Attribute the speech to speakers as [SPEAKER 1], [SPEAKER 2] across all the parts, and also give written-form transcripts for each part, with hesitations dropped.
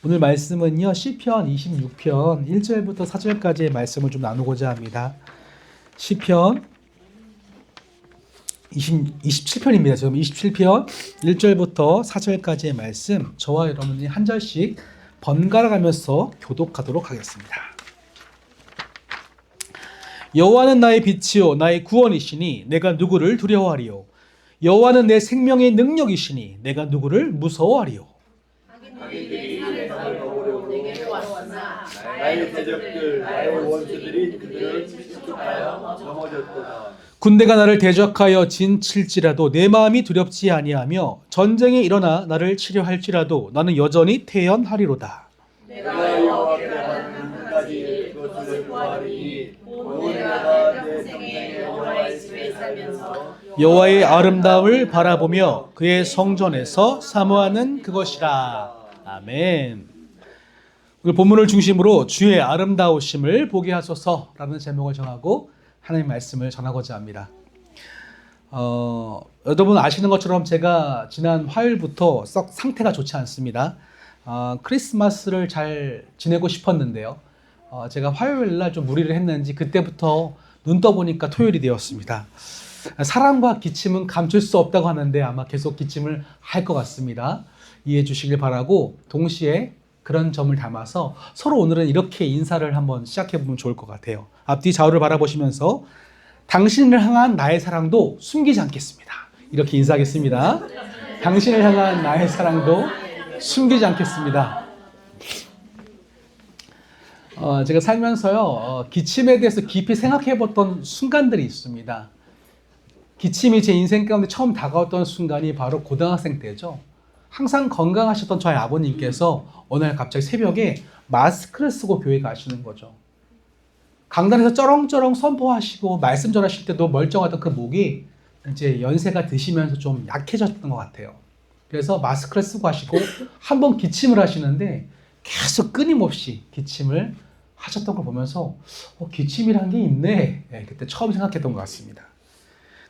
[SPEAKER 1] 오늘 말씀은요, 시편 26편 1절부터 4절까지의 말씀을 좀 나누고자 합니다. 시편 27편입니다. 지금 27편 1절부터 4절까지의 말씀, 저와 여러분이 한 절씩 번갈아 가면서 교독하도록 하겠습니다. 여호와는 나의 빛이요 나의 구원이시니 내가 누구를 두려워하리요. 여호와는 내 생명의 능력이시니 내가 누구를 무서워하리요.
[SPEAKER 2] 악인들이 나를 더럽고 내게로 왔으나 나의 대적들 나의 원수들이 그들을 추격하여 넘어졌도다.
[SPEAKER 1] 군대가 나를 대적하여 진칠지라도 내 마음이 두렵지 아니하며 전쟁이 일어나 나를 치려할지라도 나는 여전히 태연하리로다.
[SPEAKER 2] 내가 여호와께 받는 한 가지 그것을 구하리니 곧 내가 내 평생에 여호와의 집에 살면서
[SPEAKER 1] 여호와의 아름다움을 바라보며 그의 성전에서 사모하는 그것이라. 아멘. 오늘 본문을 중심으로 주의 아름다우심을 보게 하소서라는 제목을 정하고 하나님의 말씀을 전하고자 합니다. 여러분 아시는 것처럼 제가 지난 화요일부터 썩 상태가 좋지 않습니다. 크리스마스를 잘 지내고 싶었는데요. 제가 화요일 날 좀 무리를 했는지 그때부터 눈 떠보니까 토요일이 되었습니다. 사랑과 기침은 감출 수 없다고 하는데 아마 계속 기침을 할 것 같습니다. 이해해 주시길 바라고 동시에 그런 점을 담아서 서로 오늘은 이렇게 인사를 한번 시작해 보면 좋을 것 같아요. 앞뒤 좌우를 바라보시면서 당신을 향한 나의 사랑도 숨기지 않겠습니다. 이렇게 인사하겠습니다. 당신을 향한 나의 사랑도 숨기지 않겠습니다. 제가 살면서요 기침에 대해서 깊이 생각해 봤던 순간들이 있습니다. 기침이 제 인생 가운데 처음 다가왔던 순간이 바로 고등학생 때죠. 항상 건강하셨던 저희 아버님께서 어느 날 갑자기 새벽에 마스크를 쓰고 교회 가시는 거죠. 강단에서 쩌렁쩌렁 선포하시고 말씀 전하실 때도 멀쩡하던 그 목이 이제 연세가 드시면서 좀 약해졌던 것 같아요. 그래서 마스크를 쓰고 하시고 한 번 기침을 하시는데 계속 끊임없이 기침을 하셨던 걸 보면서 기침이란 게 있네. 네, 그때 처음 생각했던 것 같습니다.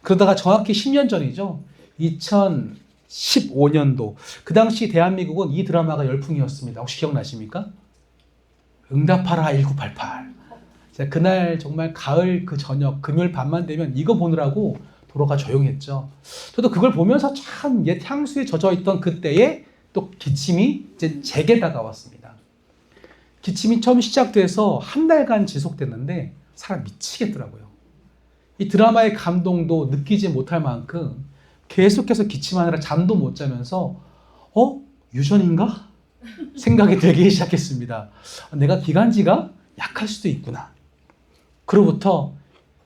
[SPEAKER 1] 그러다가 정확히 10년 전이죠. 2015년도. 그 당시 대한민국은 이 드라마가 열풍이었습니다. 혹시 기억나십니까? 응답하라 1988. 제가 그날 정말 가을 그 저녁 금요일 밤만 되면 이거 보느라고 도로가 조용했죠. 저도 그걸 보면서 참 옛 향수에 젖어있던 그때에 또 기침이 이제 제게 다가왔습니다. 기침이 처음 시작돼서 한 달간 지속됐는데 사람 미치겠더라고요. 이 드라마의 감동도 느끼지 못할 만큼 계속해서 기침하느라 잠도 못 자면서 유전인가? 생각이 들기 시작했습니다. 내가 기관지가 약할 수도 있구나. 그로부터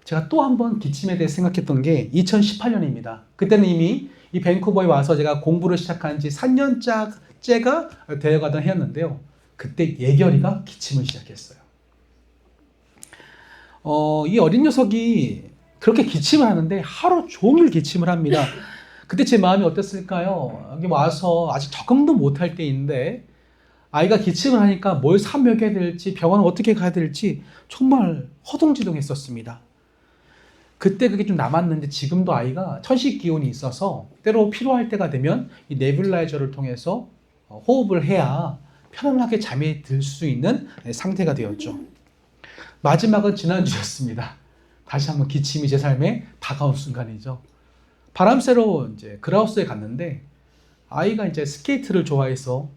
[SPEAKER 1] 제가 또 한 번 기침에 대해 생각했던 게 2018년입니다. 그때는 이미 이 밴쿠버에 와서 제가 공부를 시작한 지 3년째가 되어가던 해였는데요. 그때 예결이가 기침을 시작했어요. 이 어린 녀석이 그렇게 기침을 하는데 하루 종일 기침을 합니다. 그때 제 마음이 어땠을까요? 여기 와서 아직 적응도 못할 때인데 아이가 기침을 하니까 뭘 사 먹여야 될지 병원을 어떻게 가야 될지 정말 허둥지둥했었습니다. 그때 그게 좀 남았는데 지금도 아이가 천식 기운이 있어서 때로 필요할 때가 되면 이 네뷸라이저를 통해서 호흡을 해야 편안하게 잠이 들 수 있는 상태가 되었죠. 마지막은 지난주였습니다. 다시 한번 기침이 제 삶에 다가온 순간이죠. 바람 쐬러 이제 그라우스에 갔는데 아이가 이제 스케이트를 좋아해서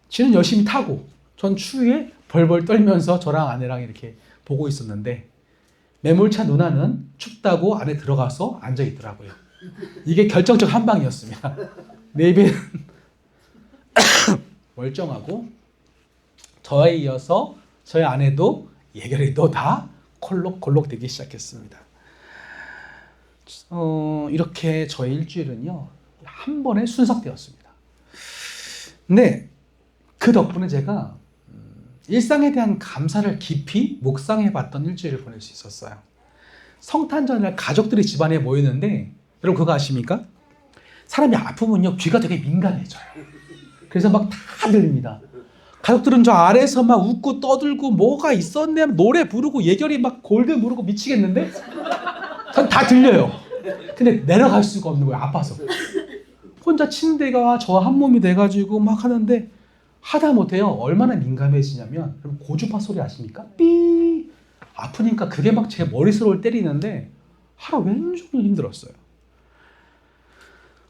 [SPEAKER 1] 지는 열심히 타고 전 추위에 벌벌 떨면서 저랑 아내랑 이렇게 보고 있었는데 매몰차 누나는 춥다고 안에 들어가서 앉아 있더라고요. 이게 결정적 한 방이었습니다. 내 입에는 멀쩡하고 저에 이어서 저희 아내도 예결이도 다 콜록콜록 되기 시작했습니다. 이렇게 저의 일주일은요 한 번에 순삭되었습니다. 근데 그 덕분에 제가 일상에 대한 감사를 깊이 묵상해봤던 일주일을 보낼 수 있었어요. 성탄 전날 가족들이 집안에 모이는데 여러분 그거 아십니까? 사람이 아프면요 귀가 되게 민감해져요. 그래서 막 다 들립니다. 가족들은 저 아래에서 막 웃고 떠들고 뭐가 있었네 하면 노래 부르고 예결이 막 골든 부르고 미치겠는데 전 다 들려요. 근데 내려갈 수가 없는 거예요. 아파서. 혼자 침대가 저 한 몸이 돼가지고 막 하는데 하다못해요 얼마나 민감해지냐면 여러분 고주파 소리 아십니까? 삐 아프니까 그게 막 제 머릿속을 때리는데 하루 왼종일 힘들었어요.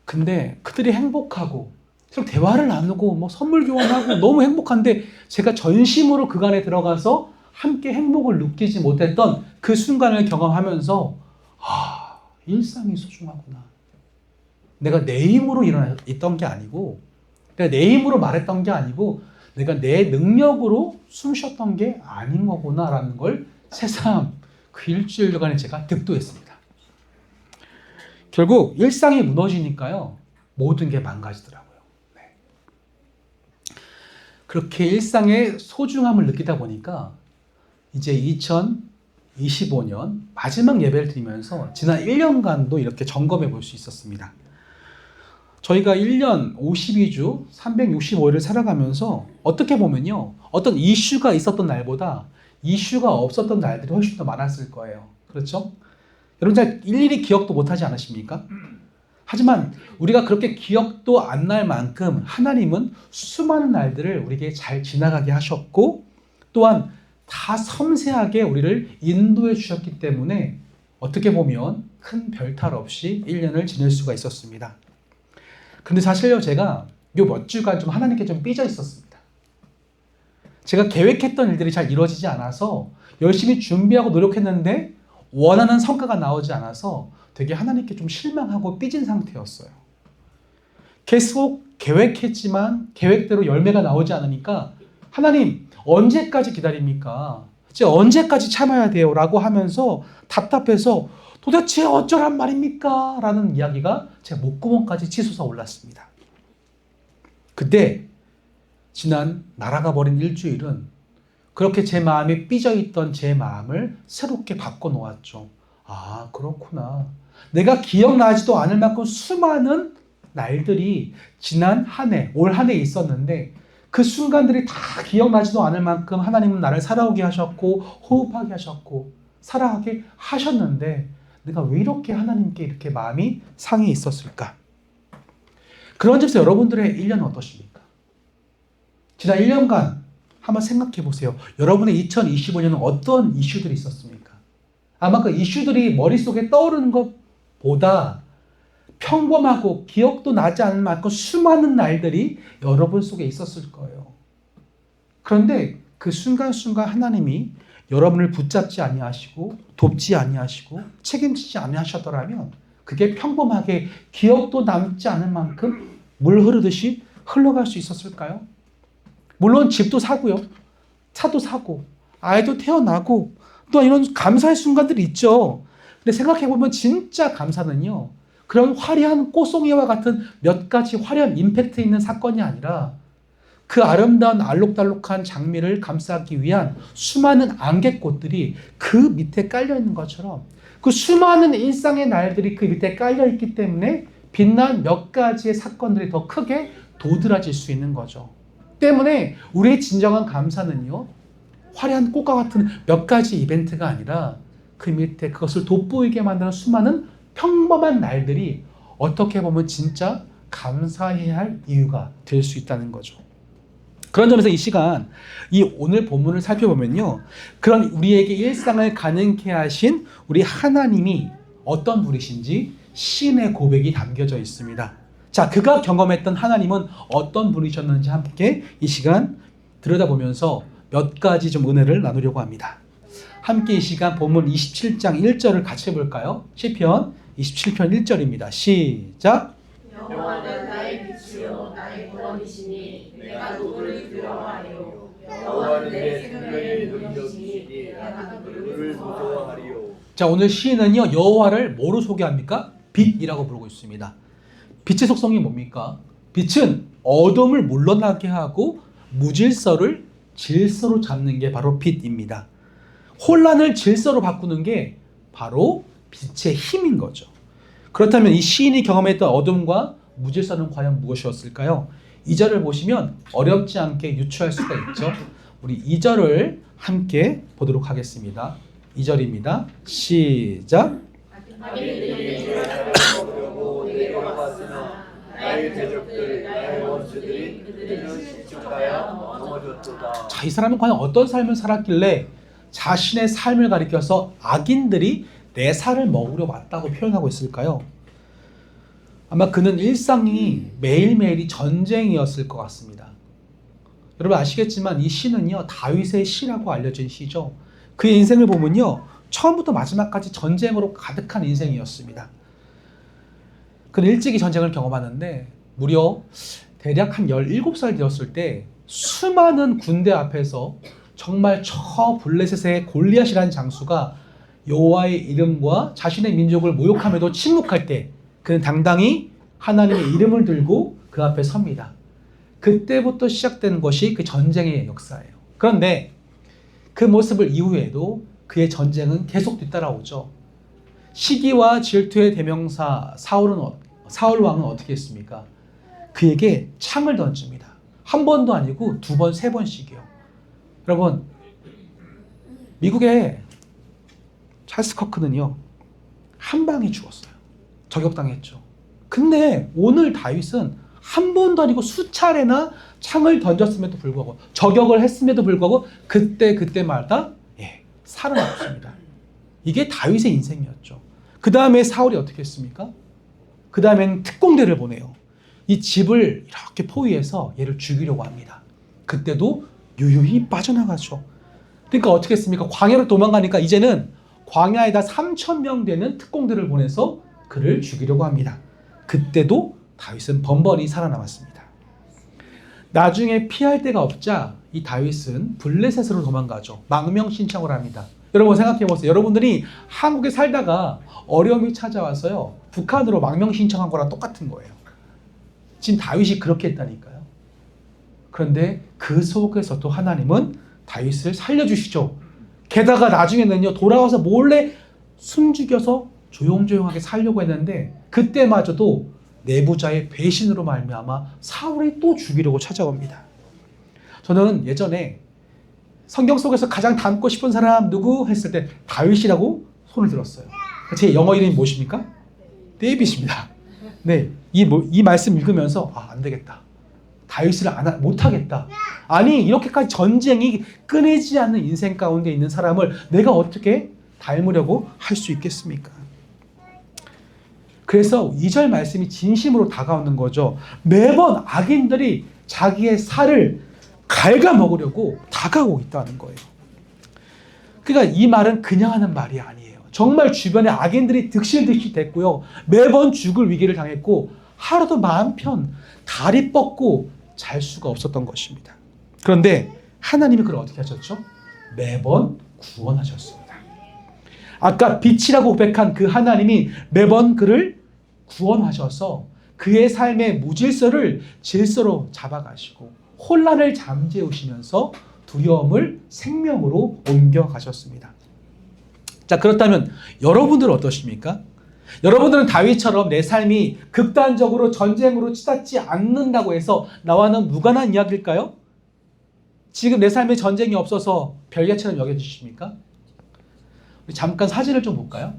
[SPEAKER 1] 근데 그들이 행복하고 서로 대화를 나누고 뭐 선물 교환하고 너무 행복한데 제가 전심으로 그간에 들어가서 함께 행복을 느끼지 못했던 그 순간을 경험하면서 아, 일상이 소중하구나. 내가 내 힘으로 일어났던 게 아니고 내가 내 힘으로 말했던 게 아니고 내가 내 능력으로 숨 쉬었던 게 아닌 거구나라는 걸 새삼 그 일주일간에 제가 득도했습니다. 결국 일상이 무너지니까요 모든 게 망가지더라고요. 네. 그렇게 일상의 소중함을 느끼다 보니까 이제 2025년 마지막 예배를 드리면서 지난 1년간도 이렇게 점검해 볼 수 있었습니다. 저희가 1년 52주 365일을 살아가면서 어떻게 보면요 어떤 이슈가 있었던 날보다 이슈가 없었던 날들이 훨씬 더 많았을 거예요. 그렇죠? 여러분 잘 일일이 기억도 못하지 않으십니까? 하지만 우리가 그렇게 기억도 안 날 만큼 하나님은 수많은 날들을 우리에게 잘 지나가게 하셨고 또한 다 섬세하게 우리를 인도해 주셨기 때문에 어떻게 보면 큰 별탈 없이 1년을 지낼 수가 있었습니다. 근데 사실요 제가 요 몇 주간 좀 하나님께 좀 삐져 있었습니다. 제가 계획했던 일들이 잘 이루어지지 않아서 열심히 준비하고 노력했는데 원하는 성과가 나오지 않아서 되게 하나님께 좀 실망하고 삐진 상태였어요. 계속 계획했지만 계획대로 열매가 나오지 않으니까 하나님 언제까지 기다립니까? 이제 언제까지 참아야 돼요? 라고 하면서 답답해서 도대체 어쩌란 말입니까? 라는 이야기가 제 목구멍까지 치솟아 올랐습니다. 그때 지난 날아가 버린 일주일은 그렇게 제 마음에 삐져있던 제 마음을 새롭게 바꿔놓았죠. 아 그렇구나. 내가 기억나지도 않을 만큼 수많은 날들이 지난 한 해, 올 한 해 있었는데 그 순간들이 다 기억나지도 않을 만큼 하나님은 나를 살아오게 하셨고 호흡하게 하셨고 살아가게 하셨는데 내가 왜 이렇게 하나님께 이렇게 마음이 상해 있었을까? 그런 점에서 여러분들의 1년은 어떠십니까? 지난 1년간 한번 생각해 보세요. 여러분의 2025년은 어떤 이슈들이 있었습니까? 아마 그 이슈들이 머릿속에 떠오르는 것보다 평범하고 기억도 나지 않을 만큼 수많은 날들이 여러분 속에 있었을 거예요. 그런데 그 순간순간 하나님이 여러분을 붙잡지 아니하시고 돕지 아니하시고 책임지지 아니하셨더라면 그게 평범하게 기억도 남지 않을 만큼 물 흐르듯이 흘러갈 수 있었을까요? 물론 집도 사고요. 차도 사고 아이도 태어나고 또 이런 감사의 순간들이 있죠. 근데 생각해보면 진짜 감사는요. 그런 화려한 꽃송이와 같은 몇 가지 화려한 임팩트 있는 사건이 아니라 그 아름다운 알록달록한 장미를 감싸기 위한 수많은 안개꽃들이 그 밑에 깔려있는 것처럼 그 수많은 일상의 날들이 그 밑에 깔려있기 때문에 빛난 몇 가지의 사건들이 더 크게 도드라질 수 있는 거죠. 때문에 우리의 진정한 감사는요. 화려한 꽃과 같은 몇 가지 이벤트가 아니라 그 밑에 그것을 돋보이게 만드는 수많은 평범한 날들이 어떻게 보면 진짜 감사해야 할 이유가 될 수 있다는 거죠. 그런 점에서 이 시간, 이 오늘 본문을 살펴보면요. 그런 우리에게 일상을 가능케 하신 우리 하나님이 어떤 분이신지 시인의 고백이 담겨져 있습니다. 자, 그가 경험했던 하나님은 어떤 분이셨는지 함께 이 시간 들여다보면서 몇 가지 좀 은혜를 나누려고 합니다. 함께 이 시간 본문 27장 1절을 같이 해볼까요? 시편 27편 1절입니다. 시작!
[SPEAKER 2] 여호와는 나의 빛이요 나의 구원이시니 내가 누구를 두려워하리요. 여호와는 내 생명의 능력이시니 내가 누구를 무서워하리요.
[SPEAKER 1] 자, 오늘 시인은요 여호와를 뭐로 소개합니까? 빛이라고 부르고 있습니다. 빛의 속성이 뭡니까? 빛은 어둠을 물러나게 하고 무질서를 질서로 잡는 게 바로 빛입니다. 혼란을 질서로 바꾸는 게 바로 빛의 힘인 거죠. 그렇다면 이 시인이 경험했던 어둠과 무질서는 과연 무엇이었을까요? 2절을 보시면 어렵지 않게 유추할 수가 있죠. 우리 2절을 함께 보도록 하겠습니다. 2절입니다. 시작!
[SPEAKER 2] 나의 대적들 나의 원수들이 그들을 실족하여 넘어졌도다.
[SPEAKER 1] 자, 이 사람은 과연 어떤 삶을 살았길래 자신의 삶을 가리켜서 악인들이 내 살을 먹으려 왔다고 표현하고 있을까요? 아마 그는 일상이 매일매일이 전쟁이었을 것 같습니다. 여러분 아시겠지만 이 시는요, 다윗의 시라고 알려진 시죠. 그의 인생을 보면요, 처음부터 마지막까지 전쟁으로 가득한 인생이었습니다. 그는 일찍이 전쟁을 경험하는데 무려 대략 한 17살 되었을 때 수많은 군대 앞에서 정말 저 블레셋의 골리앗이라는 장수가 여호와의 이름과 자신의 민족을 모욕함에도 침묵할 때 그는 당당히 하나님의 이름을 들고 그 앞에 섭니다. 그때부터 시작된 것이 그 전쟁의 역사예요. 그런데 그 모습을 이후에도 그의 전쟁은 계속 뒤따라오죠. 시기와 질투의 대명사 사울 왕은 어떻게 했습니까? 그에게 창을 던집니다. 한 번도 아니고 두 번, 세 번씩이요. 여러분, 미국의 찰스 커크는요, 한 방에 죽었어요. 저격당했죠. 근데 오늘 다윗은 한 번도 아니고 수차례나 창을 던졌음에도 불구하고 저격을 했음에도 불구하고 그때마다 살아남습니다. 이게 다윗의 인생이었죠. 그 다음에 사울이 어떻게 했습니까? 그 다음엔 특공대를 보내요. 이 집을 이렇게 포위해서 얘를 죽이려고 합니다. 그때도 유유히 빠져나가죠. 그러니까 어떻게 했습니까? 광야로 도망가니까 이제는 광야에다 3,000명 되는 특공대를 보내서 그를 죽이려고 합니다. 그때도 다윗은 번번이 살아남았습니다. 나중에 피할 데가 없자 이 다윗은 블레셋으로 도망가죠. 망명신청을 합니다. 여러분 생각해 보세요. 여러분들이 한국에 살다가 어려움이 찾아와서요, 북한으로 망명신청한 거랑 똑같은 거예요. 지금 다윗이 그렇게 했다니까요. 그런데 그 속에서도 하나님은 다윗을 살려주시죠. 게다가 나중에는요, 돌아와서 몰래 숨죽여서 조용조용하게 살려고 했는데 그때마저도 내부자의 배신으로 말미암아 사울이 또 죽이려고 찾아옵니다. 저는 예전에 성경 속에서 가장 닮고 싶은 사람 누구 했을 때 다윗이라고 손을 들었어요. 제 영어 이름이 무엇입니까? 데이빗입니다. 네, 이 말씀 읽으면서 안 되겠다. 다윗을 못하겠다. 아니 이렇게까지 전쟁이 끊이지 않는 인생 가운데 있는 사람을 내가 어떻게 닮으려고 할 수 있겠습니까? 그래서 2절 말씀이 진심으로 다가오는 거죠. 매번 악인들이 자기의 살을 갉아먹으려고 다가오고 있다는 거예요. 그러니까 이 말은 그냥 하는 말이 아니에요. 정말 주변에 악인들이 득실득실 됐고요. 매번 죽을 위기를 당했고 하루도 마음 편 다리 뻗고 잘 수가 없었던 것입니다. 그런데 하나님이 그를 어떻게 하셨죠? 매번 구원하셨습니다. 아까 빛이라고 고백한 그 하나님이 매번 그를 구원하셔서 그의 삶의 무질서를 질서로 잡아가시고 혼란을 잠재우시면서 두려움을 생명으로 옮겨가셨습니다. 자, 그렇다면 여러분들은 어떠십니까? 여러분들은 다윗처럼 내 삶이 극단적으로 전쟁으로 치닫지 않는다고 해서 나와는 무관한 이야기일까요? 지금 내 삶에 전쟁이 없어서 별개처럼 여겨지십니까? 우리 잠깐 사진을 좀 볼까요?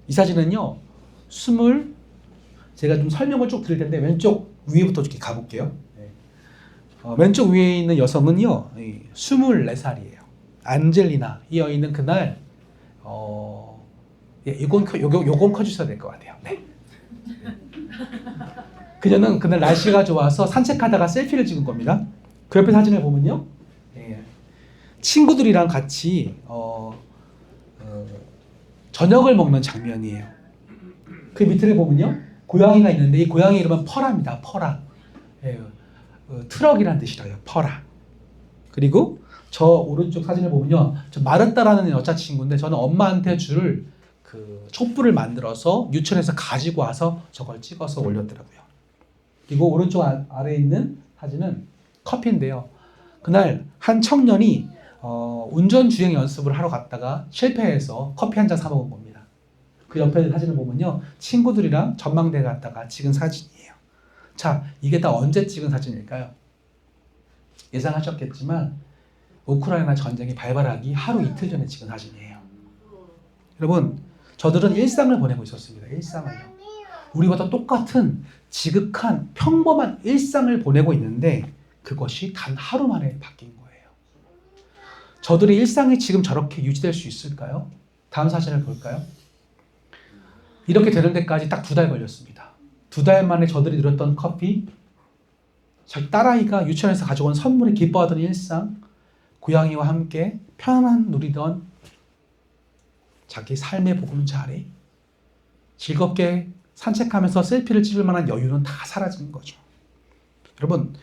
[SPEAKER 1] 이 사진은요, 제가 좀 설명을 쭉 드릴 텐데 왼쪽 위에부터 이렇게 가볼게요. 왼쪽 위에 있는 여성은요, 24살이에요. 안젤리나. 이 여인은 그날 요건 커주셔야 될 것 같아요. 네. 그녀는 그날 날씨가 좋아서 산책하다가 셀피를 찍은 겁니다. 그 옆에 사진을 보면요, 친구들이랑 같이 저녁을 먹는 장면이에요. 그 밑을 보면요, 고양이가 있는데 이 고양이 이름은 퍼라입니다. 퍼라. 트럭이라는 뜻이라요. 퍼라. 그리고 저 오른쪽 사진을 보면요, 저 마르타라는 여자친구인데 저는 엄마한테 줄 그 촛불을 만들어서 유치원에서 가지고 와서 저걸 찍어서 올렸더라고요. 그리고 오른쪽 아래에 있는 사진은 커피인데요. 그날 한 청년이 운전주행 연습을 하러 갔다가 실패해서 커피 한 잔 사 먹은 겁니다. 그 옆에 사진을 보면요, 친구들이랑 전망대 갔다가 찍은 사진이에요. 자, 이게 다 언제 찍은 사진일까요? 예상하셨겠지만 우크라이나 전쟁이 발발하기 하루 이틀 전에 찍은 사진이에요. 여러분, 저들은 일상을 보내고 있었습니다. 일상을요. 우리보다 똑같은 지극한 평범한 일상을 보내고 있는데 그것이 단 하루 만에 바뀐 거예요. 저들의 일상이 지금 저렇게 유지될 수 있을까요? 다음 사진을 볼까요? 이렇게 되는 데까지 딱 2달 걸렸습니다. 2달 만에 저들이 누렸던 커피, 자기 딸아이가 유치원에서 가져온 선물에 기뻐하던 일상, 고양이와 함께 편안한 누리던 자기 삶의 보금자리, 즐겁게 산책하면서 셀피를 찍을 만한 여유는 다 사라진 거죠. 여러분,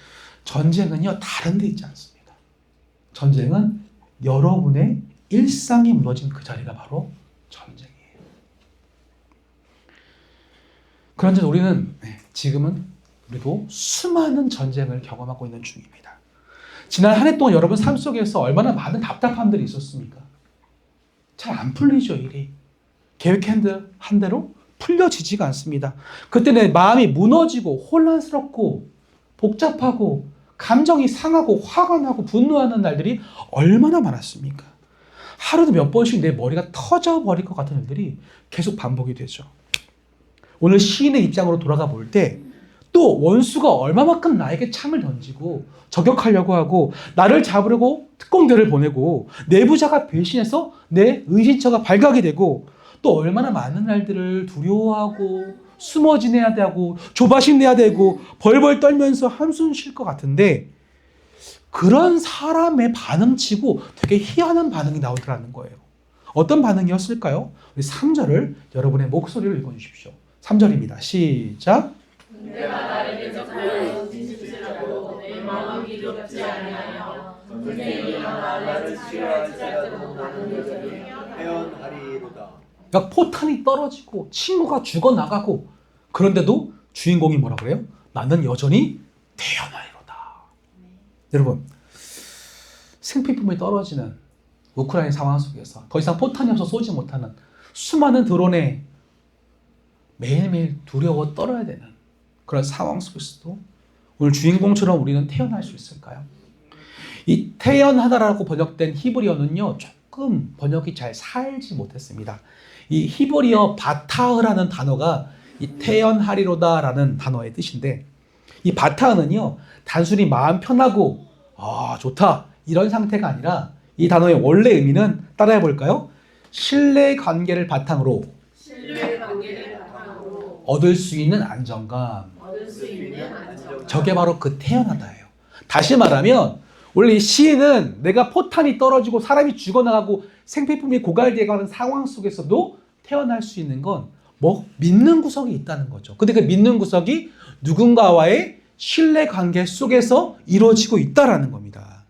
[SPEAKER 1] 전쟁은요 다른 데 있지 않습니다. 전쟁은 여러분의 일상이 무너진 그 자리가 바로 전쟁이에요. 그런데 우리는 지금은 우리도 수많은 전쟁을 경험하고 있는 중입니다. 지난 한 해 동안 여러분 삶 속에서 얼마나 많은 답답함들이 있었습니까? 잘 안 풀리죠, 일이. 계획한 대로 풀려지지가 않습니다. 그때 내 마음이 무너지고 혼란스럽고 복잡하고 감정이 상하고 화가 나고 분노하는 날들이 얼마나 많았습니까? 하루도 몇 번씩 내 머리가 터져버릴 것 같은 일들이 계속 반복이 되죠. 오늘 시인의 입장으로 돌아가 볼 때 또 원수가 얼마만큼 나에게 창을 던지고 저격하려고 하고 나를 잡으려고 특공대를 보내고 내부자가 배신해서 내 의신처가 발각이 되고 또 얼마나 많은 날들을 두려워하고 숨어 지내야 되고 조바심 내야 되고 벌벌 떨면서 한숨 쉴 것 같은데 그런 사람의 반응치고 되게 희한한 반응이 나오더라는 거예요. 어떤 반응이었을까요? 우리 3절을 여러분의 목소리로 읽어주십시오. 3절입니다. 시작.
[SPEAKER 2] 내가 나를 대적하여 진실하고 내 마음이 두렵지 아니하여 전쟁이 일어나 나를 치료할 자들도 많은 여전히
[SPEAKER 3] 태연하리로다.
[SPEAKER 1] 막 포탄이 떨어지고 친구가 죽어나가고 그런데도 주인공이 뭐라 그래요? 나는 여전히 태어나리로다. 여러분, 생필품이 떨어지는 우크라이나 상황 속에서 더 이상 포탄이 없어 쏘지 못하는 수많은 드론에 매일매일 두려워 떨어야 되는 그런 상황 속에서도 오늘 주인공처럼 우리는 태어날 수 있을까요? 이 태연하다라고 번역된 히브리어는요 조금 번역이 잘 살지 못했습니다. 이 히브리어 바타흐라는 단어가 이 태연하리로다라는 단어의 뜻인데 이 바타흐는요 단순히 마음 편하고 좋다 이런 상태가 아니라 이 단어의 원래 의미는 따라해 볼까요? 신뢰 관계를 바탕으로 얻을 수 있는 안정감. 저게 바로 그 태연하다예요. 다시 말하면 원래 이 시인은 내가 포탄이 떨어지고 사람이 죽어나가고 생필품이 고갈되어가는 상황 속에서도 태어날 수 있는 건 믿는 구석이 있다는 거죠. 근데 그 믿는 구석이 누군가와의 신뢰 관계 속에서 이루어지고 있다라는 겁니다.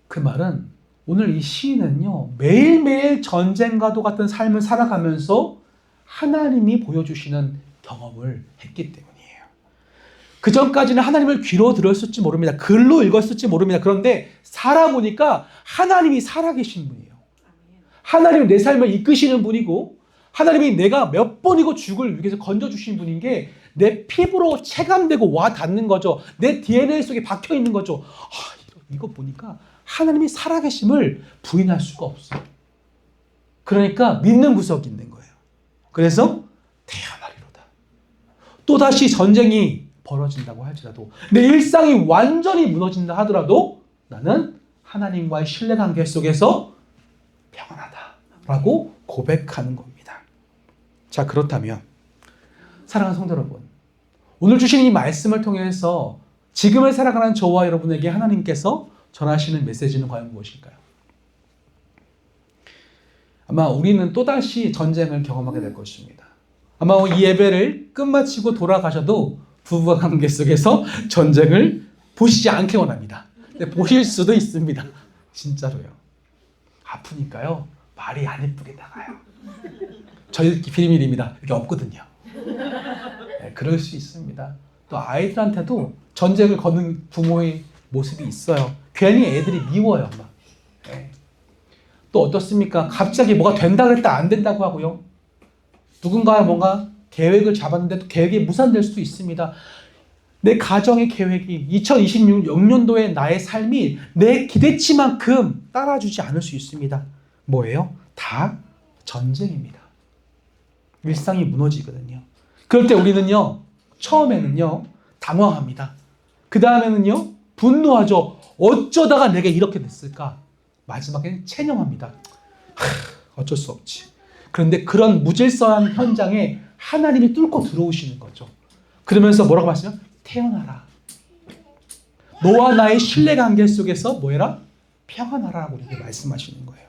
[SPEAKER 1] 그 말은 오늘 이 시인은요 매일매일 전쟁과도 같은 삶을 살아가면서 하나님이 보여주시는 경험을 했기 때문이에요. 그 전까지는 하나님을 귀로 들었을지 모릅니다. 글로 읽었을지 모릅니다. 그런데 살아보니까 하나님이 살아계신 분이에요. 하나님은 내 삶을 이끄시는 분이고 하나님이 내가 몇 번이고 죽을 위기에서 건져주신 분인 게 내 피부로 체감되고 와 닿는 거죠. 내 DNA 속에 박혀있는 거죠. 이거 보니까 하나님이 살아계심을 부인할 수가 없어요. 그러니까 믿는 구석이 있는 거예요. 그래서 태어나리로다. 또다시 전쟁이 벌어진다고 할지라도 내 일상이 완전히 무너진다 하더라도 나는 하나님과의 신뢰관계 속에서 평안하다라고 고백하는 겁니다. 자, 그렇다면 사랑하는 성도 여러분, 오늘 주신 이 말씀을 통해서 지금을 살아가는 저와 여러분에게 하나님께서 전하시는 메시지는 과연 무엇일까요? 아마 우리는 또다시 전쟁을 경험하게 될 것입니다. 아마 이 예배를 끝마치고 돌아가셔도 부부와 관계 속에서 전쟁을 보시지 않기 원합니다. 근데 보실 수도 있습니다. 진짜로요. 아프니까요. 말이 안 예쁘게 나가요. 저희 비밀입니다. 이게 없거든요. 네, 그럴 수 있습니다. 또 아이들한테도 전쟁을 거는 부모의 모습이 있어요. 괜히 애들이 미워요. 막. 네. 또 어떻습니까? 갑자기 뭐가 된다 그랬다 안 된다고 하고요. 누군가 뭔가 계획을 잡았는데 또 계획이 무산될 수도 있습니다. 내 가정의 계획이 2026년도에 나의 삶이 내 기대치만큼 따라주지 않을 수 있습니다. 뭐예요? 다 전쟁입니다. 일상이 무너지거든요. 그럴 때 우리는요, 처음에는요, 당황합니다. 그 다음에는요, 분노하죠. 어쩌다가 내게 이렇게 됐을까? 마지막에는 체념합니다. 어쩔 수 없지. 그런데 그런 무질서한 현장에 하나님이 뚫고 들어오시는 거죠. 그러면서 뭐라고 말씀해요? 태어나라. 너와 나의 신뢰관계 속에서 뭐해라? 평안하라고 우리에게 말씀하시는 거예요.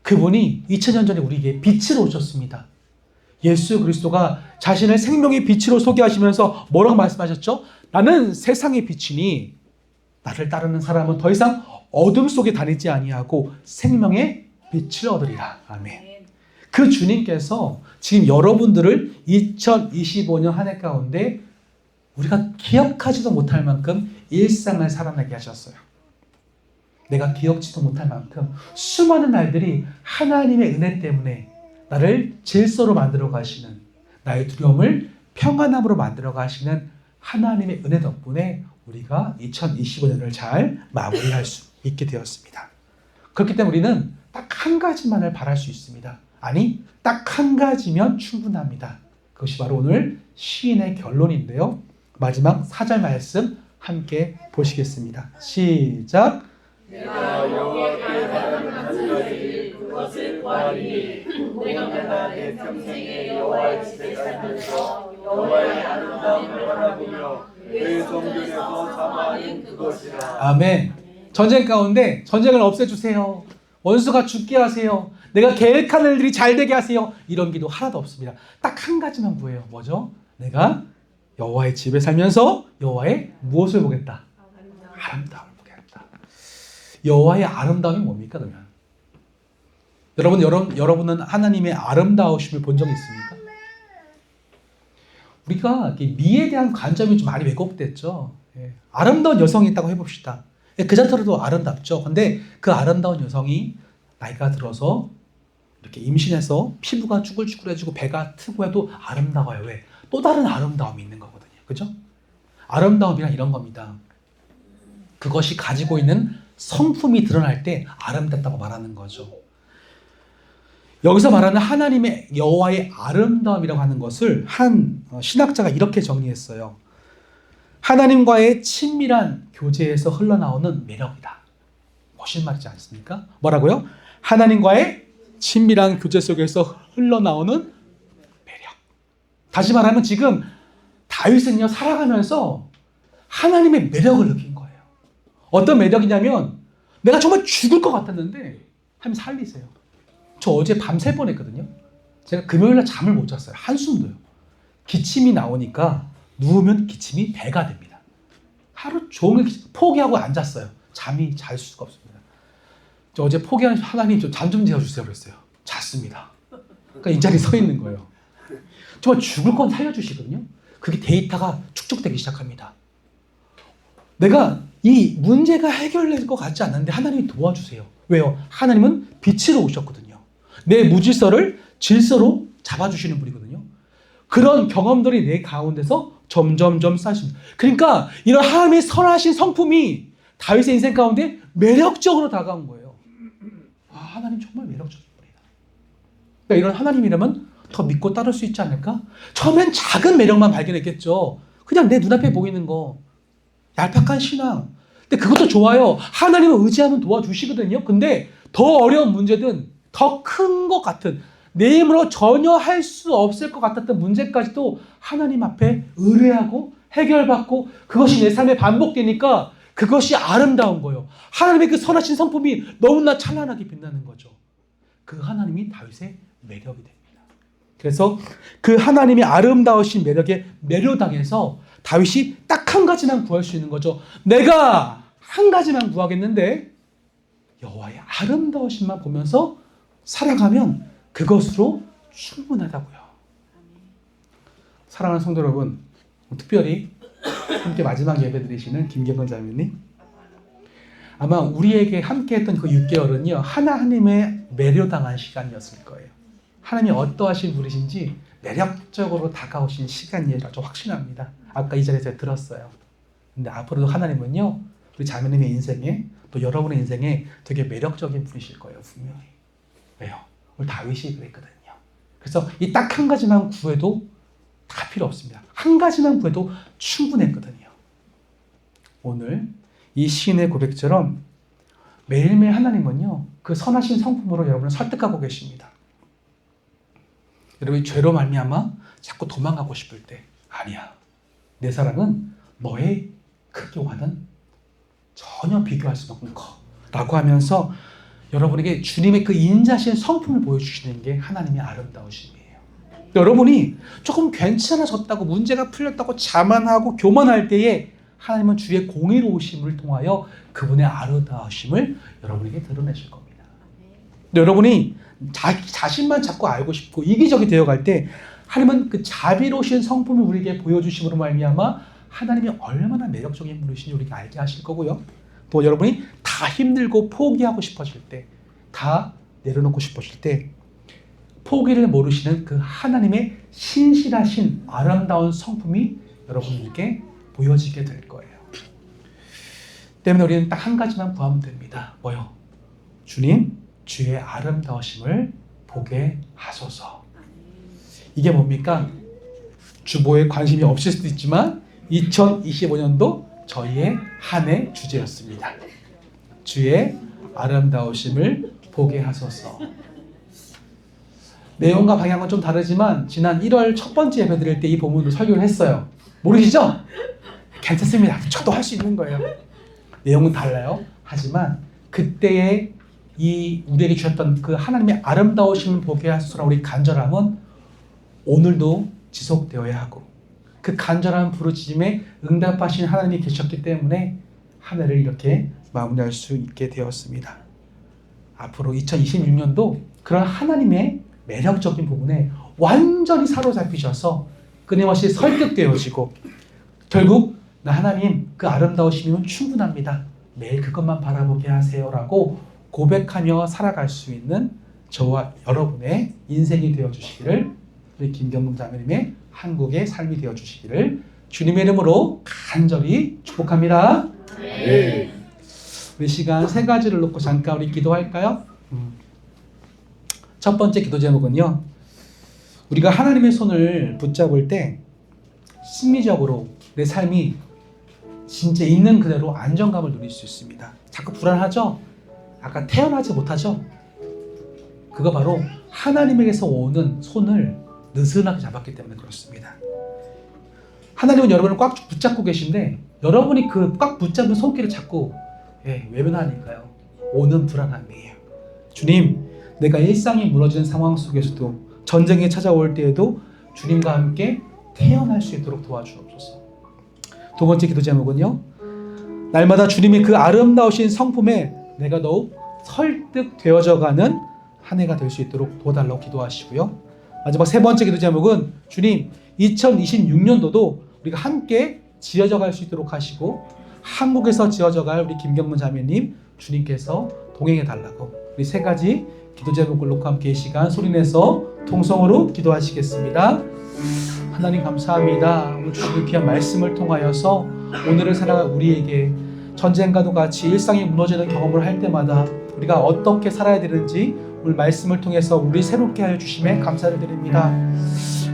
[SPEAKER 1] 그분이 2000년 전에 우리에게 빛으로 오셨습니다. 예수 그리스도가 자신을 생명의 빛으로 소개하시면서 뭐라고 말씀하셨죠? 나는 세상의 빛이니 나를 따르는 사람은 더 이상 어둠 속에 다니지 아니하고 생명의 빛을 얻으리라. 아멘. 그 주님께서 지금 여러분들을 2025년 한 해 가운데 우리가 기억하지도 못할 만큼 일상을 살아나게 하셨어요. 내가 기억지도 못할 만큼 수많은 날들이 하나님의 은혜 때문에 나를 질서로 만들어 가시는, 나의 두려움을 평안함으로 만들어 가시는 하나님의 은혜 덕분에 우리가 2025년을 잘 마무리할 수 있게 되었습니다. 그렇기 때문에 우리는 딱 한 가지만을 바랄 수 있습니다. 아니, 딱 한 가지면 충분합니다. 그것이 바로 오늘 시인의 결론인데요. 마지막 4절 말씀 함께 보시겠습니다. 시작.
[SPEAKER 2] 내가 여호와께 사랑하는 그것을 구하리니 내가 내 평생에 여호와의 집에 살면서 여호와의 아름다움을 바라보며 내 성전에서 사모하는 그것이라.
[SPEAKER 1] 아멘. 전쟁 가운데 전쟁을 없애주세요. 원수가 죽게 하세요. 내가 계획하는 일들이 잘 되게 하세요. 이런 기도 하나도 없습니다. 딱 한 가지만 구해요. 뭐죠? 내가 여호와의 집에 살면서 여호와의 무엇을 보겠다? 아름다움을 보겠다. 여호와의 아름다움이 뭡니까 그러면? 여러분은 하나님의 아름다우심을 본 적이 있습니까? 우리가 미에 대한 관점이 좀 많이 왜곡됐죠. 아름다운 여성이 있다고 해봅시다. 그 자체로도 아름답죠. 근데 그 아름다운 여성이 나이가 들어서 이렇게 임신해서 피부가 쭈글쭈글해지고 배가 트고 해도 아름다워요. 왜? 또 다른 아름다움이 있는 거거든요. 그죠? 아름다움이란 이런 겁니다. 그것이 가지고 있는 성품이 드러날 때 아름답다고 말하는 거죠. 여기서 말하는 하나님의 여호와의 아름다움이라고 하는 것을 한 신학자가 이렇게 정리했어요. 하나님과의 친밀한 교제에서 흘러나오는 매력이다. 멋진 말이지 않습니까? 뭐라고요? 하나님과의 친밀한 교제 속에서 흘러나오는 매력. 다시 말하면 지금 다윗은요, 살아가면서 하나님의 매력을 느낀 거예요. 어떤 매력이냐면 내가 정말 죽을 것 같았는데 하나님 살리세요. 저 어제 밤새 뻔했거든요. 제가 금요일날 잠을 못 잤어요. 한숨도요. 기침이 나오니까 누우면 기침이 배가 됩니다. 하루 종일 포기하고 앉았어요. 잠이 잘 수가 없습니다. 저 어제 포기한 하나님 좀 잠 좀 재워주세요 그랬어요. 잤습니다. 그러니까 이 자리에 서 있는 거예요. 정말 죽을 건 살려주시거든요. 그게 데이터가 축적되기 시작합니다. 내가 이 문제가 해결될 것 같지 않는데 하나님이 도와주세요. 왜요? 하나님은 빛으로 오셨거든요. 내 무질서를 질서로 잡아주시는 분이거든요. 그런 경험들이 내 가운데서 점점점 쌓이십니다. 그러니까 이런 하나님의 선하신 성품이 다윗의 인생 가운데 매력적으로 다가온 거예요. 아, 하나님 정말 매력적인 분이다. 그러니까 이런 하나님이라면 더 믿고 따를 수 있지 않을까? 처음엔 작은 매력만 발견했겠죠. 그냥 내 눈앞에 보이는 거. 얄팍한 신앙. 근데 그것도 좋아요. 하나님을 의지하면 도와주시거든요. 근데 더 어려운 문제든 더 큰 것 같은 내 힘으로 전혀 할 수 없을 것 같았던 문제까지도 하나님 앞에 의뢰하고 해결받고 그것이 내 삶에 반복되니까 그것이 아름다운 거예요. 하나님의 그 선하신 성품이 너무나 찬란하게 빛나는 거죠. 그 하나님이 다윗의 매력이 됩니다. 그래서 그 하나님의 아름다우신 매력에 매료당해서 다윗이 딱 한 가지만 구할 수 있는 거죠. 내가 한 가지만 구하겠는데 여호와의 아름다우심만 보면서 살아가면 그것으로 충분하다고요. 사랑하는 성도 여러분, 특별히 함께 마지막 예배 드리시는 김경건 자매님, 아마 우리에게 함께 했던 그 6개월은요 하나님의 매료당한 시간이었을 거예요. 하나님이 어떠하신 분이신지 매력적으로 다가오신 시간이라고 확신합니다. 아까 이 자리에서 들었어요. 근데 앞으로도 하나님은요 우리 자매님의 인생에 또 여러분의 인생에 되게 매력적인 분이실 거예요. 분명히. 왜요? 오늘 다윗이 그랬거든요. 그래서 이 딱 한 가지만 구해도 다 필요 없습니다. 한 가지만 구해도 충분했거든요. 오늘 이 시인의 고백처럼 매일매일 하나님은요, 그 선하신 성품으로 여러분을 설득하고 계십니다. 여러분이 죄로 말미암아 자꾸 도망가고 싶을 때, 아니야, 내 사랑은 너의 크기와는 전혀 비교할 수 없는 거 라고 하면서 여러분에게 주님의 그 인자신 성품을 보여주시는 게 하나님의 아름다우심이에요. 여러분이 조금 괜찮아졌다고, 문제가 풀렸다고 자만하고 교만할 때에 하나님은 주의 공의로우심을 통하여 그분의 아름다우심을 여러분에게 드러내실 겁니다. 여러분이 자신만 자꾸 알고 싶고 이기적이 되어갈 때 하나님은 그 자비로우신 성품을 우리에게 보여주심으로 말미암아 하나님이 얼마나 매력적인 분이신지 우리가 알게 하실 거고요. 또 여러분이 다 힘들고 포기하고 싶어질 때, 다 내려놓고 싶어질 때 포기를 모르시는 그 하나님의 신실하신 아름다운 성품이 여러분에게 보여지게 될 거예요. 때문에 우리는 딱 한 가지만 구하면 됩니다. 뭐요? 주님, 주의 아름다우심을 보게 하소서. 이게 뭡니까? 주보에 관심이 없을 수도 있지만 2025년도 저희의 한 해 주제였습니다. 주의 아름다우심을 보게 하소서. 내용과 방향은 좀 다르지만 지난 1월 첫 번째 예배 드릴 때 이 본문으로 설교를 했어요. 모르시죠? 괜찮습니다. 저도 할 수 있는 거예요. 내용은 달라요. 하지만 그때의 이 우리에게 주셨던 그 하나님의 아름다우심을 보게 하소서라는 우리 간절함은 오늘도 지속되어야 하고, 그 간절한 부르짖음에 응답하신 하나님이 계셨기 때문에 한 해를 이렇게 마무리할 수 있게 되었습니다. 앞으로 2026년도 그런 하나님의 매력적인 부분에 완전히 사로잡히셔서 끊임없이 설득되어지고, 결국 나 하나님 그 아름다우심이면 충분합니다, 매일 그것만 바라보게 하세요라고 고백하며 살아갈 수 있는 저와 여러분의 인생이 되어주시기를, 우리 김경문 자매님의 한국의 삶이 되어주시기를 주님의 이름으로 간절히 축복합니다.
[SPEAKER 2] 네.
[SPEAKER 1] 우리 시간 세 가지를 놓고 잠깐 우리 기도할까요? 첫 번째 기도 제목은요, 우리가 하나님의 손을 붙잡을 때 심리적으로 내 삶이 진짜 있는 그대로 안정감을 누릴 수 있습니다. 자꾸 불안하죠? 아까 태어나지 못하죠? 그거 바로 하나님에게서 오는 손을 느슨하게 잡았기 때문에 그렇습니다. 하나님은 여러분을 꽉 붙잡고 계신데 여러분이 그 꽉 붙잡은 손길을 자꾸 외면하니까요, 오는 불안함이에요. 주님, 내가 일상이 무너지는 상황 속에서도, 전쟁이 찾아올 때에도 주님과 함께 태어날 수 있도록 도와주옵소서. 두 번째 기도 제목은요, 날마다 주님의 그 아름다우신 성품에 내가 더욱 설득되어져가는 한 해가 될 수 있도록 도와달라고 기도하시고요. 마지막 세 번째 기도 제목은 주님, 2026년도도 우리가 함께 지어져 갈 수 있도록 하시고, 한국에서 지어져 갈 우리 김경문 자매님 주님께서 동행해 달라고, 우리 세 가지 기도 제목을 놓고 함께 이 시간 소리내서 통성으로 기도하시겠습니다. 하나님 감사합니다. 오늘 주님의 귀한 말씀을 통하여서 오늘을 살아갈 우리에게 전쟁과도 같이 일상이 무너지는 경험을 할 때마다 우리가 어떻게 살아야 되는지 오늘 말씀을 통해서 우리 새롭게 하여 주심에 감사를 드립니다.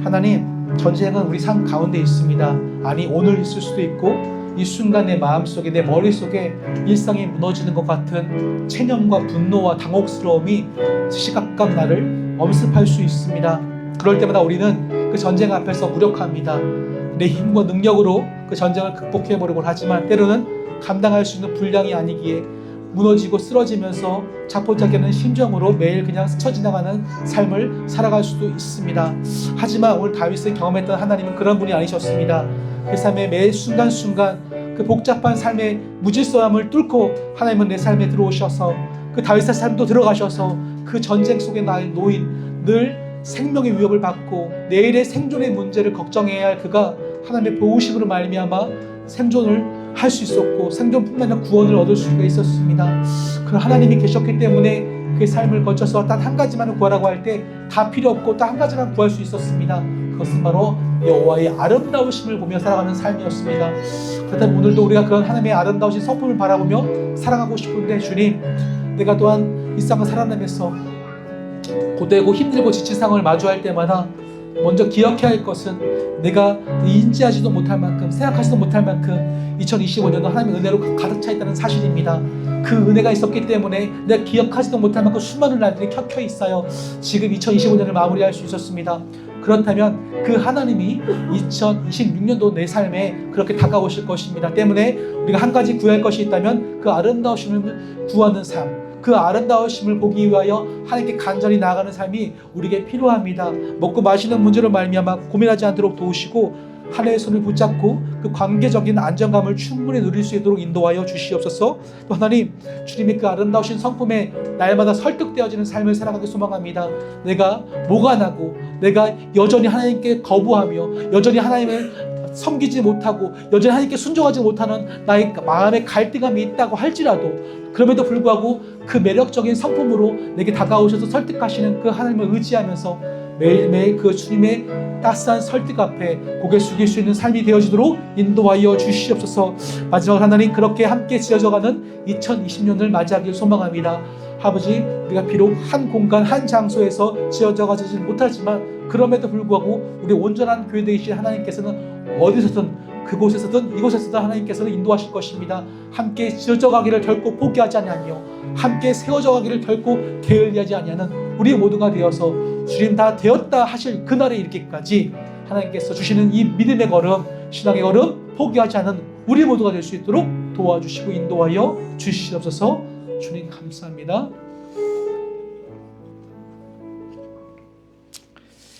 [SPEAKER 1] 하나님, 전쟁은 우리 삶 가운데 있습니다. 아니, 오늘 있을 수도 있고 이 순간 내 마음속에, 내 머릿속에 일상이 무너지는 것 같은 체념과 분노와 당혹스러움이 시각각 나를 엄습할 수 있습니다. 그럴 때마다 우리는 그 전쟁 앞에서 무력합니다. 내 힘과 능력으로 그 전쟁을 극복해보려고 하지만 때로는 감당할 수 있는 분량이 아니기에 무너지고 쓰러지면서 자포자기하는 심정으로 매일 그냥 스쳐 지나가는 삶을 살아갈 수도 있습니다. 하지만 오늘 다윗을 경험했던 하나님은 그런 분이 아니셨습니다. 그 삶의 매 순간순간 그 복잡한 삶의 무질서함을 뚫고 하나님은 내 삶에 들어오셔서 그 다윗의 삶도 들어가셔서 그 전쟁 속에 놓인 늘 생명의 위협을 받고 내일의 생존의 문제를 걱정해야 할 그가 하나님의 보호심으로 말미암아 생존을 할 수 있었고 생존뿐만 아니라 구원을 얻을 수가 있었습니다. 그런 하나님이 계셨기 때문에 그 삶을 거쳐서 단 한 가지만 구하라고 할 때 다 필요 없고 딱 한 가지만 구할 수 있었습니다. 그것은 바로 여호와의 아름다우심을 보며 살아가는 삶이었습니다. 그렇다면 오늘도 우리가 그런 하나님의 아름다우신 성품을 바라보며 살아가고 싶은데, 주님, 내가 또한 일상을 살아내면서 고되고 힘들고 지친 상황을 마주할 때마다 먼저 기억해야 할 것은 내가 인지하지도 못할 만큼 생각하지도 못할 만큼 2025년도 하나님의 은혜로 가득 차 있다는 사실입니다. 그 은혜가 있었기 때문에 내가 기억하지도 못할 만큼 수많은 날들이 켜켜 있어요. 지금 2025년을 마무리할 수 있었습니다. 그렇다면 그 하나님이 2026년도 내 삶에 그렇게 다가오실 것입니다. 때문에 우리가 한 가지 구할 것이 있다면 그 아름다우심을 구하는 삶, 그 아름다우심을 보기 위하여 하나님께 간절히 나아가는 삶이 우리에게 필요합니다. 먹고 마시는 문제로 말미암아 고민하지 않도록 도우시고 하나님의 손을 붙잡고 그 관계적인 안정감을 충분히 누릴 수 있도록 인도하여 주시옵소서. 또 하나님, 주님의 그 아름다우신 성품에 날마다 설득되어지는 삶을 살아가기 소망합니다. 내가 뭐가 나고 내가 여전히 하나님께 거부하며 여전히 하나님을 섬기지 못하고 여전히 하나님께 순종하지 못하는 나의 마음의 갈등감이 있다고 할지라도 그럼에도 불구하고 그 매력적인 성품으로 내게 다가오셔서 설득하시는 그 하나님을 의지하면서 매일매일 그 주님의 따스한 설득 앞에 고개 숙일 수 있는 삶이 되어지도록 인도하여 주시옵소서. 마지막 하나님, 그렇게 함께 지어져가는 2020년을 맞이하길 소망합니다. 아버지, 우리가 비록 한 공간 한 장소에서 지어져 가지 못하지만 그럼에도 불구하고 우리 온전한 교회 되신 하나님께서는 어디서든 그곳에서든 이곳에서든 하나님께서는 인도하실 것입니다. 함께 지어져 가기를 결코 포기하지 아니하며 함께 세워져 가기를 결코 게을리하지 아니하는 우리 모두가 되어서 주님 다 되었다 하실 그날에 이르기까지 하나님께서 주시는 이 믿음의 걸음, 신앙의 걸음 포기하지 않은 우리 모두가 될 수 있도록 도와주시고 인도하여 주시옵소서. 주님 감사합니다.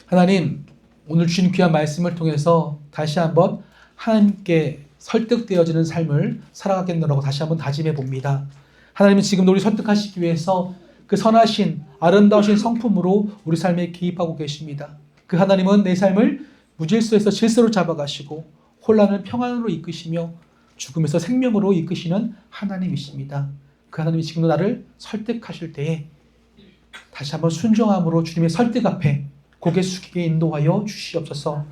[SPEAKER 1] 하나님, 오늘 주신 귀한 말씀을 통해서 다시 한번 하나님께 설득되어지는 삶을 살아가겠노라고 다시 한번 다짐해 봅니다. 하나님은 지금도 우리 설득하시기 위해서 그 선하신 아름다우신 성품으로 우리 삶에 기입하고 계십니다. 그 하나님은 내 삶을 무질서에서 질서로 잡아가시고 혼란을 평안으로 이끄시며 죽음에서 생명으로 이끄시는 하나님이십니다. 그 하나님이 지금도 나를 설득하실 때에 다시 한번 순종함으로 주님의 설득 앞에 고개 숙이게 인도하여 주시옵소서.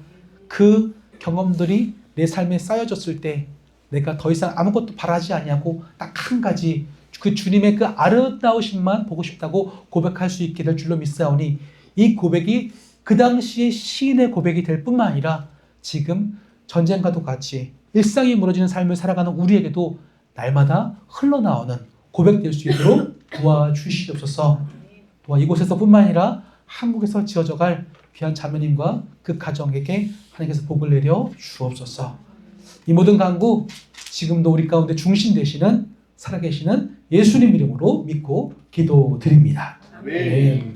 [SPEAKER 1] 그 경험들이 내 삶에 쌓여졌을 때 내가 더 이상 아무것도 바라지 아니하고 딱 한 가지 그 주님의 그 아름다우심만 보고 싶다고 고백할 수 있게 될 줄로 믿사오니 이 고백이 그 당시의 시인의 고백이 될 뿐만 아니라 지금 전쟁과도 같이 일상이 무너지는 삶을 살아가는 우리에게도 날마다 흘러나오는 고백될 수 있도록 도와주시옵소서. 또한 이곳에서 뿐만 아니라 한국에서 지어져갈 귀한 자매님과 그 가정에게 하나님께서 복을 내려 주옵소서. 이 모든 간구 지금도 우리 가운데 중심 되시는 살아계시는 예수님 이름으로 믿고 기도드립니다. 아멘.